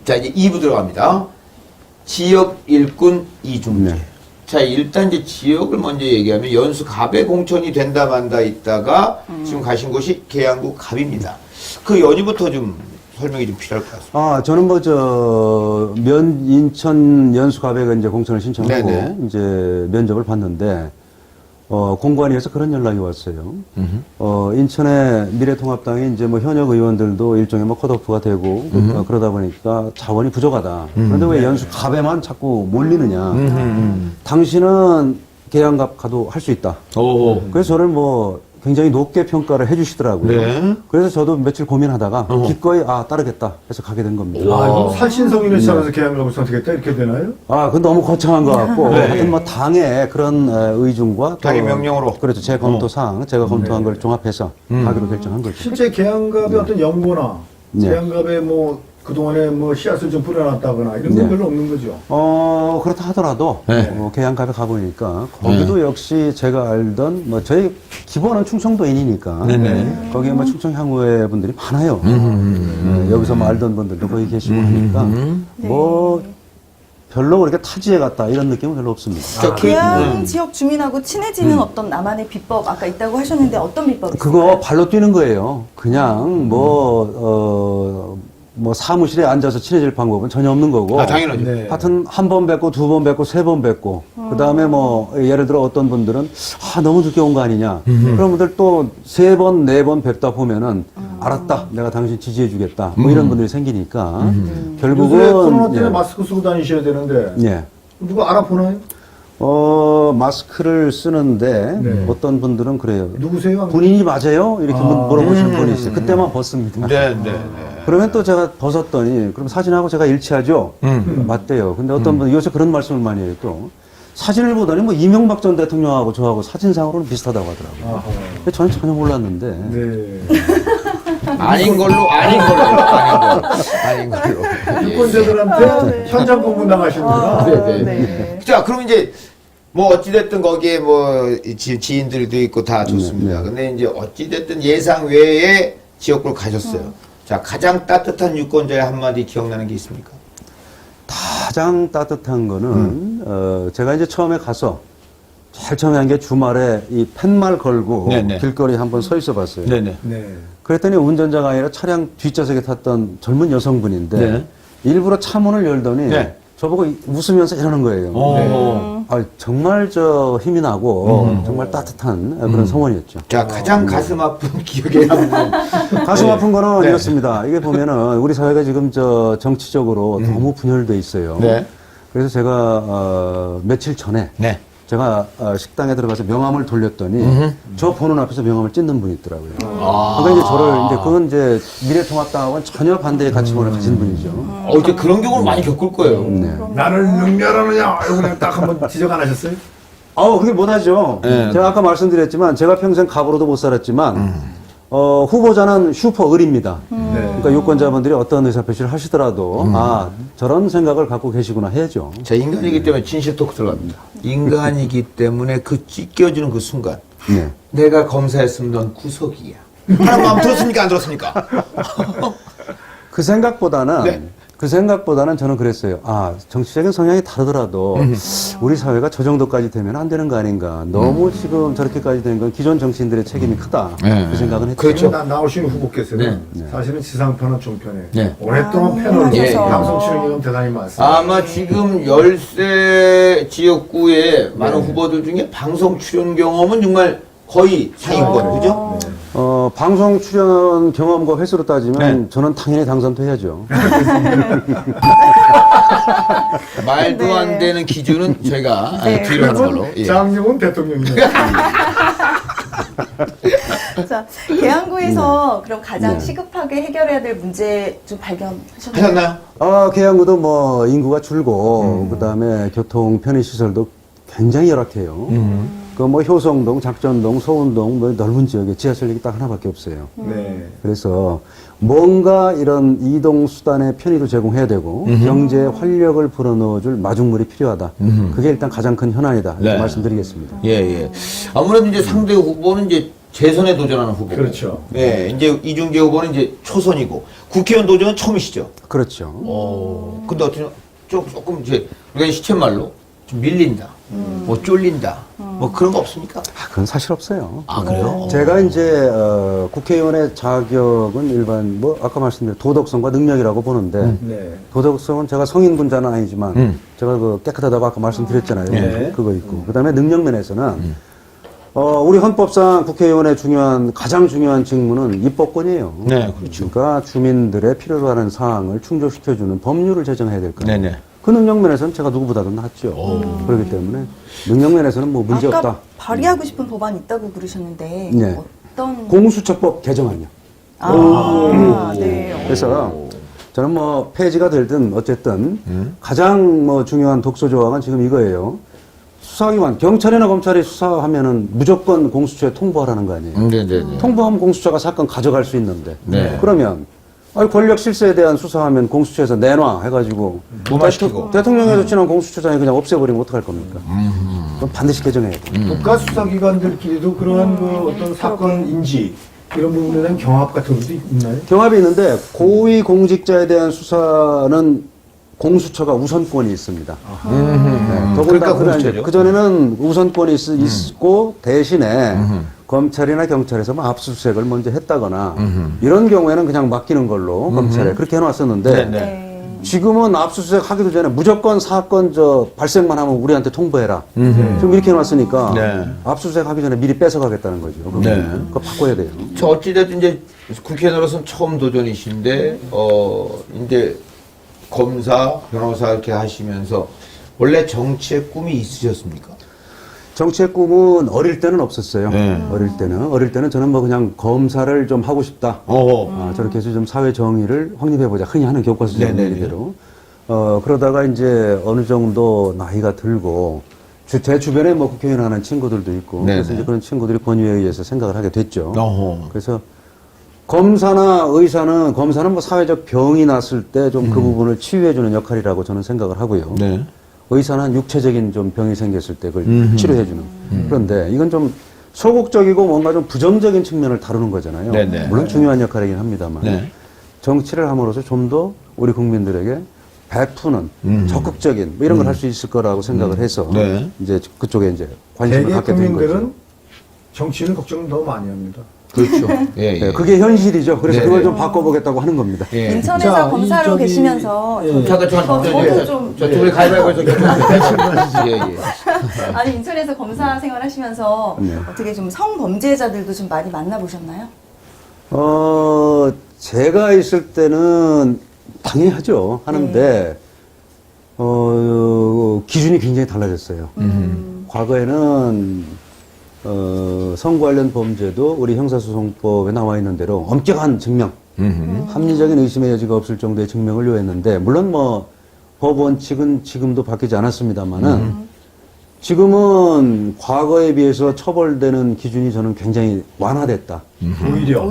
자, 이제 2부 들어갑니다. 지역 일꾼 이중재. 네. 자, 일단 이제 지역을 먼저 얘기하면 연수 갑에 공천이 된다 만다 있다가 지금 가신 곳이 계양구 갑입니다. 그 연유부터 좀 설명이 좀 필요할 것 같습니다. 아, 저는 인천 연수갑에 이제 공천을 신청하고 네네. 이제 면접을 봤는데 공관위에서 그런 연락이 왔어요. 인천의 미래통합당이 이제 뭐 현역 의원들도 일종의 뭐 컷오프가 되고 그러다 보니까 자원이 부족하다. 그런데 왜 연수갑에만 자꾸 몰리느냐. 당신은 계양갑 가도 할 수 있다. 오. 그래서 저를 뭐 굉장히 높게 평가를 해주시더라고요. 네. 그래서 저도 며칠 고민하다가 기꺼이 따르겠다 해서 가게 된 겁니다. 아, 이거 살신성인을 시작해서 계양갑을 선택했다 이렇게 되나요? 그건 너무 거창한 것 같고 하여튼 뭐 당의 그런 의중과 당의 명령으로. 그렇죠. 제 검토사항 제가 검토한 걸 종합해서 가기로 결정한 거죠. 실제 계양갑의 어떤 연고나 네. 계양갑에 뭐 그동안에 뭐 씨앗을 좀 뿌려놨다거나 이런 네. 건 별로 없는 거죠. 그렇다 하더라도 네. 계양갑에 가보니까 거기도 역시 제가 알던 뭐 저희 기본은 충청도인이니까 네네. 거기에 뭐 충청 향후의 분들이 많아요. 여기서 뭐 알던 분들도 거기 계시고 하니까 뭐 별로 그렇게 타지에 갔다 이런 느낌은 별로 없습니다. 계양 지역 주민하고 친해지는 어떤 나만의 비법 아까 있다고 하셨는데 어떤 비법이 그거 있을까요? 발로 뛰는 거예요. 그냥 뭐 사무실에 앉아서 친해질 방법은 전혀 없는 거고. 당연하죠. 네. 하여튼 한 번 뵙고 두 번 뵙고 세 번 뵙고 그 다음에 뭐 예를 들어 어떤 분들은 너무 늦게 온 거 아니냐. 그런 분들 또 세 번 네 번 뵙다 보면은 알았다. 내가 당신 지지해 주겠다. 뭐 이런 분들이 생기니까 요새 결국은 코로나 때문에 마스크 쓰고 다니셔야 되는데 예. 누가 알아보나요? 마스크를 쓰는데 네. 어떤 분들은 그래요. 누구세요? 본인이 맞아요? 이렇게 물어보시는 분이 있어요. 그때만 벗습니다. 네, 네, 네. 그러면 또 제가 벗었더니 그럼 사진하고 제가 일치하죠? 맞대요. 근데 어떤 분은 요새 그런 말씀을 많이 해요. 또 사진을 보더니 뭐 이명박 전 대통령하고 저하고 사진상으로는 비슷하다고 하더라고요. 근데 저는 전혀 몰랐는데 네. 아닌 걸로. 유권자들한테 현장 공문 당하시는구나. 네. 자, 그럼 이제 뭐 어찌됐든 거기에 뭐 지인들도 있고 다 좋습니다. 근데 이제 어찌됐든 예상 외에 지역구를 가셨어요. 자, 가장 따뜻한 유권자의 한마디 기억나는 게 있습니까? 가장 따뜻한 거는 제가 이제 처음에 가서 제일 처음에 한 게 주말에 이 팻말 걸고 네네. 길거리에 한번 서 있어 봤어요. 네네. 네. 그랬더니 운전자가 아니라 차량 뒷좌석에 탔던 젊은 여성분인데 네. 일부러 차문을 열더니 네. 저보고 웃으면서 이러는 거예요. 오. 정말 힘이 나고 정말 따뜻한 그런 성원이었죠. 자, 가장 가슴 아픈 기억에 남는. 가슴 네. 아픈 거는 네. 이렇습니다. 이게 보면은 우리 사회가 지금 정치적으로 너무 분열돼 있어요. 네. 그래서 제가 며칠 전에 네. 제가 식당에 들어가서 명함을 돌렸더니 저 보는 앞에서 명함을 찢는 분이 있더라고요. 그러니까 이제 그건 이제 미래통합당하고는 전혀 반대의 가치관을 가진 분이죠. 이제 그런 경우를 많이 겪을 거예요. 나를 능멸하느냐 이거 그냥 딱 한번 지적 안 하셨어요? 그게 못하죠. 네. 제가 아까 말씀드렸지만 제가 평생 갑으로도 못 살았지만 후보자는 슈퍼 을입니다. 그러니까 유권자분들이 어떤 의사표시를 하시더라도 저런 생각을 갖고 계시구나 해야죠. 자, 인간이기 때문에 진실 토크 들어갑니다. 인간이기 때문에 그 찢겨지는 그 순간. 네. 내가 검사했으면 넌 구속이야. 하는 마음 들었습니까? 안 들었습니까? 그 생각보다는 네. 저는 그랬어요. 정치적인 성향이 다르더라도 우리 사회가 저 정도까지 되면 안 되는 거 아닌가. 너무 지금 저렇게까지 된 건 기존 정치인들의 책임이 크다. 그 생각은 했죠. 그렇죠. 나오시는 후보께서는 사실은 지상파나 종편에 네. 오랫동안 패널로 예, 예. 방송 출연기간 대단히 많습니다. 아마 지금 10세 지역구에 많은 후보들 중에 방송 출연 경험은 정말 거의 상위권, 그죠? 방송 출연 경험과 횟수로 따지면 네. 저는 당연히 당선도 해야죠. 말도 안 되는 기준은 저희가 뒤로 하는 걸로. 예. 장영훈 대통령이네요. 자, 계양구에서 그럼 가장 시급하게 해결해야 될 문제 좀 발견하셨나요? 하셨나요? 계양구도 뭐 인구가 줄고 그다음에 교통 편의 시설도 굉장히 열악해요. 그 뭐 효성동, 작전동, 소운동 뭐 넓은 지역에 지하철역이 딱 하나밖에 없어요. 네. 그래서 뭔가 이런 이동 수단의 편의도 제공해야 되고 경제에 활력을 불어넣어줄 마중물이 필요하다. 그게 일단 가장 큰 현안이다. 이렇게 네. 말씀드리겠습니다. 예, 예. 아무래도 이제 상대 후보는 이제 재선에 도전하는 후보. 그렇죠. 네, 이제 이중재 후보는 이제 초선이고 국회의원 도전은 처음이시죠. 그렇죠. 근데 어떻게 조금 이제 우리가 시쳇말로 좀 밀린다, 뭐 쫄린다, 뭐 그런 거 없습니까? 그건 사실 없어요. 아 그래요? 제가 이제 국회의원의 자격은 일반 뭐 아까 말씀드린 도덕성과 능력이라고 보는데 네. 도덕성은 제가 성인군자는 아니지만 제가 그 깨끗하다고 아까 말씀드렸잖아요. 네. 그거 있고 그다음에 능력 면에서는 우리 헌법상 국회의원의 가장 중요한 직무는 입법권이에요. 네, 그렇죠. 그러니까 주민들의 필요로 하는 사항을 충족시켜주는 법률을 제정해야 될 거예요. 네네. 그 능력 면에서는 제가 누구보다도 낫죠. 그렇기 때문에 능력 면에서는 뭐 문제 아까 없다. 발의하고 싶은 법안 있다고 그러셨는데 네. 어떤 공수처법 개정안이요. 네. 그래서 저는 뭐 폐지가 되든 어쨌든 가장 뭐 중요한 독소 조항은 지금 이거예요. 수사기관, 경찰이나 검찰이 수사하면은 무조건 공수처에 통보하라는 거 아니에요. 네네네. 통보하면 공수처가 사건 가져갈 수 있는데. 네. 그러면 권력 실세에 대한 수사하면 공수처에서 내놔 해가지고 무마시키고. 대통령의 조치는 공수처장이 그냥 없애버리면 어떡할 겁니까? 그럼 반드시 개정해야 돼요. 국가 수사기관들끼리도 그러한 그 어떤 사건 인지 이런 부분에 대한 경합 같은 것도 있나요? 경합이 있는데 고위 공직자에 대한 수사는 공수처가 우선권이 있습니다. 네, 그러니까 공수처죠. 그전에는 우선권이 있고 대신에 검찰이나 경찰에서 뭐 압수수색을 먼저 했다거나 이런 경우에는 그냥 맡기는 걸로 검찰에 그렇게 해놨었는데 네네. 네. 지금은 압수수색 하기도 전에 무조건 사건 발생만 하면 우리한테 통보해라. 지금 이렇게 해놨으니까 네. 압수수색 하기 전에 미리 뺏어가겠다는 거죠. 네. 그거 바꿔야 돼요. 저 어찌됐든 이제 국회의원으로서는 처음 도전이신데 이제 검사, 변호사 이렇게 하시면서 원래 정치의 꿈이 있으셨습니까? 정치의 꿈은 어릴 때는 없었어요. 네. 어릴 때는 저는 뭐 그냥 검사를 좀 하고 싶다. 저렇게 해서 좀 사회 정의를 확립해보자. 흔히 하는 교과서적인 네네네. 얘기대로. 그러다가 이제 어느 정도 나이가 들고 제 주변에 뭐 국회의원 하는 친구들도 있고 네네. 그래서 이제 그런 친구들이 권유에 의해서 생각을 하게 됐죠. 어허. 그래서 검사는 뭐 사회적 병이 났을 때 좀 그 부분을 치유해주는 역할이라고 저는 생각을 하고요. 네. 의사는 육체적인 좀 병이 생겼을 때 그걸 치료해주는. 그런데 이건 좀 소극적이고 뭔가 좀 부정적인 측면을 다루는 거잖아요. 네네. 물론 중요한 역할이긴 합니다만. 네. 정치를 함으로써 좀 더 우리 국민들에게 베푸는 적극적인 뭐 이런 걸 할 수 있을 거라고 생각을 해서 네. 이제 그쪽에 이제 관심을 대개 갖게 된 거죠. 국민들은 정치인을 걱정을 더 많이 합니다. 그렇죠. 예, 예. 네, 그게 현실이죠. 그래서 네네. 그걸 좀 바꿔보겠다고 하는 겁니다. 예. 인천에서 자, 검사로 저기, 계시면서 예. 저도 잠깐 좀 저 둘이 가위바위보에서 예, 예. 아니 인천에서 검사 생활하시면서 네. 어떻게 좀 성범죄자들도 좀 많이 만나보셨나요? 제가 있을 때는 당연히 하죠. 하는데, 기준이 굉장히 달라졌어요. 과거에는, 성 관련 범죄도 우리 형사소송법에 나와 있는 대로 엄격한 증명, 합리적인 의심의 여지가 없을 정도의 증명을 요했는데, 물론 뭐, 법 원칙은 지금도 바뀌지 않았습니다만은, 지금은 과거에 비해서 처벌되는 기준이 저는 굉장히 완화됐다.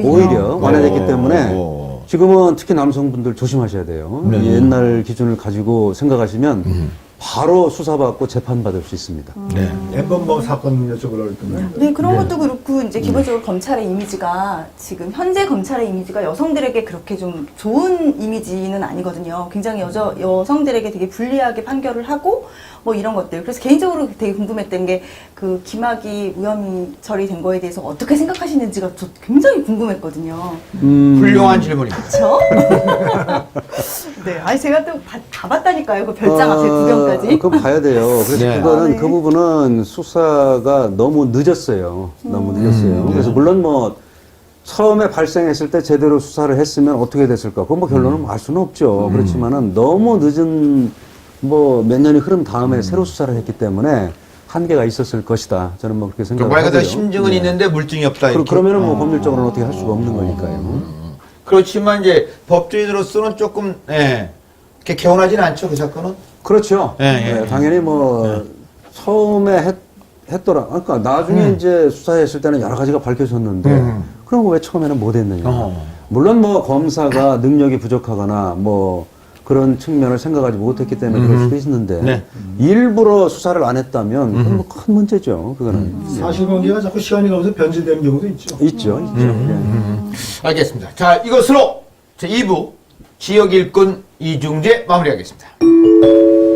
오히려 완화됐기 때문에 지금은 특히 남성분들 조심하셔야 돼요. 이 옛날 기준을 가지고 생각하시면 바로 수사받고 재판받을 수 있습니다. 네. 엠번버 사건 여쭤보려고 했던데. 네, 그런 것도 그렇고, 이제 기본적으로 검찰의 이미지가, 지금 현재 검찰의 이미지가 여성들에게 그렇게 좀 좋은 이미지는 아니거든요. 굉장히 여성들에게 되게 불리하게 판결을 하고, 뭐 이런 것들. 그래서 개인적으로 되게 궁금했던 게, 그 김학의 무혐의 처리된 거에 대해서 어떻게 생각하시는지가 저 굉장히 궁금했거든요. 훌륭한 질문입니다. 그렇죠? 네, 아니 제가 또 가봤다니까요. 그 별장 앞에 구경까지. 그거 봐야 돼요. 그래서 네. 그거는 네. 그 부분은 수사가 너무 늦었어요. 너무 늦었어요. 그래서 물론 뭐 처음에 발생했을 때 제대로 수사를 했으면 어떻게 됐을까? 그건 뭐 결론은 알 수는 없죠. 그렇지만은 너무 늦은 뭐 몇 년이 흐른 다음에 새로 수사를 했기 때문에 한계가 있었을 것이다. 저는 뭐 그렇게 그 생각을 말 그대로 하고요. 심증은 네. 있는데 물증이 없다. 이렇게. 그러면은 뭐 법률적으로는 어떻게 할 수가 없는 거니까요. 그렇지만 이제 법조인으로서는 조금 이렇게 개운하지는 않죠, 그 사건은. 그렇죠. 예, 예, 네, 예. 당연히 뭐 처음에 했더라. 그러니까 나중에 이제 수사했을 때는 여러 가지가 밝혀졌는데 그럼 왜 처음에는 못 했느냐. 물론 뭐 검사가 능력이 부족하거나 뭐 그런 측면을 생각하지 못했기 때문에 그럴 수도 있는데 네. 일부러 수사를 안 했다면 그건 뭐큰 문제죠. 그거는 사실관계가 자꾸 시간이 가면서 변질되는 경우도 있죠. 있죠. 예. 알겠습니다. 자, 이것으로 제 2부 지역 일꾼 이중재 마무리하겠습니다.